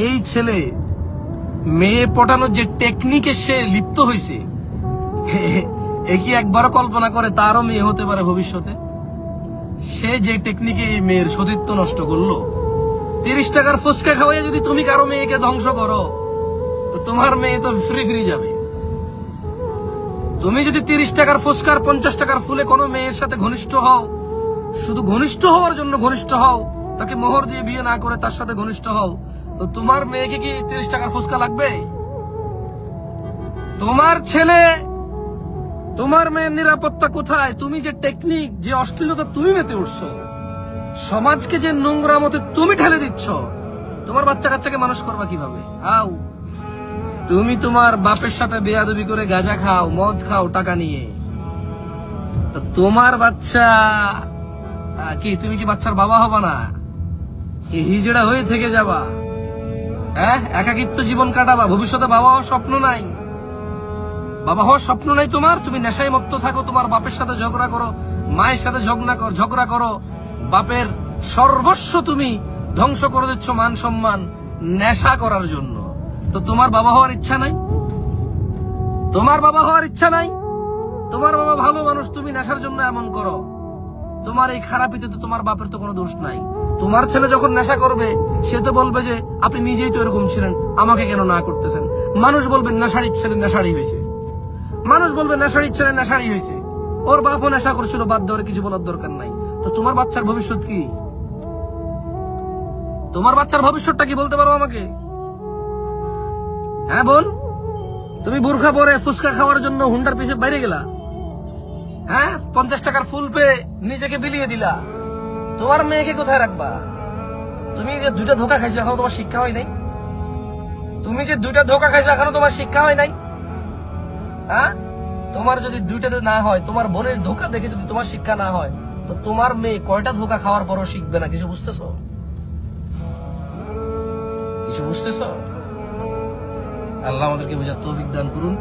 এই ছেলে মেয়ে পটানোর যে টেকনিকে সে লিপ্ত হয়েছে, এ কি একবারও কল্পনা করে তারও মেয়ে হতে পারে ভবিষ্যতে? সে যে টেকনিকে এই মেয়ের সতীত্ব নষ্ট করলো, 30 টাকার ফুচকা খাওয়াইয়া যদি তুমি কারো মেয়েকে ধ্বংস করো, তো তোমার মেয়ে তো ফ্রি যাবে। তুমি যদি 30 টাকার ফুচকার 50 টাকার ফুলে কোনো মেয়ের সাথে ঘনিষ্ঠ হও, শুধু ঘনিষ্ঠ হওয়ার জন্য ঘনিষ্ঠ হও, তাকে মোহর দিয়ে বিয়ে না করে তার সাথে ঘনিষ্ঠ হও, তো তোমার মেয়েকে কি 30 টাকার ফুচকা লাগবে? তোমার ছেলে, তোমার মেয়ের নিরাপত্তা কোথায়? তুমি যে টেকনিক, যে অশ্লীলতা তুমি মেতে উঠছো, সমাজকে যে নোংরা মতে তুমি ঠেলে দিচ্ছ, তোমার বাচ্চা কাচ্চাকে মানুষ করবা কিভাবে? আও, তুমি তোমার বাপের সাথে বেয়াদবি করে গাঁজা খাও, মদ খাও টাকা নিয়ে, তো তোমার বাচ্চা কি, তুমি কি বাচ্চার বাবা হবা না? হিজড়া হয়ে থেকে যাবা, হ্যাঁ, একাকিত্ব জীবন কাটাবা, ভবিষ্যতে বাবা হওয়ার স্বপ্ন নাই, বাবা হওয়ার স্বপ্ন নাই তোমার। তুমি নেশায় মত্ত থাকো, তোমার বাপের সাথে ঝগড়া করো, মায়ের সাথে ঝগড়া করো, বাপের সর্বস্ব তুমি ধ্বংস করে দিচ্ছ, মান সম্মান নেশা করার জন্য। তো তোমার বাবা হওয়ার ইচ্ছা নাই? তোমার বাবা হওয়ার ইচ্ছা নাই? তোমার বাবা ভালো মানুষ, তুমি নেশার জন্য এমন করো। তোমার এই খারাপিতে তো তোমার বাপের তো কোনো দোষ নাই। তোমার ছেলে যখন নেশা করবে, সে তো বলবে যে আপনি নিজেই তো এরকম ছিলেন, আমাকে কেন না করতেছেন। মানুষ বলবে নেশার ছেলে নেশারই হয়েছে, মানুষ বলবে নেশার ছেলে নেশারই হয়েছে, ওর বাপও নেশা করছিল, বাদ দেওয়ার কিছু বলার দরকার নাই। তো তোমার বাচ্চার ভবিষ্যৎ কি? তোমার বাচ্চার ভবিষ্যৎটা কি বলতে পারো আমাকে? হ্যাঁ বোন, তুমি বোরখা পরে ফুচকা খাওয়ার জন্য হুন্ডার পিছে বাইরে গেলা, হ্যাঁ, 50 টাকার ফুল পেয়ে নিজেকে বিলিয়ে দিলা, তোমার মেয়েকে কোথায় রাখবা? তুমি যে 2টা ধোকা খাইছো, এখনো তোমার শিক্ষা হয় নাই? তুমি যে 2টা ধোকা খাইছো, এখনো তোমার শিক্ষা হয় নাই? হ্যাঁ, তোমার যদি 2টাতে না হয়, তোমার বোনের ধোকা দেখে যদি তোমার শিক্ষা না হয়, তো তোমার মেয়ে কয়টা ধোকা খাওয়ার পরও শিখবে না? কিছু বুঝতেছো? কিছু বুঝতেছো? আল্লাহ আমাদেরকে বোঝার তৌফিক দান করুন।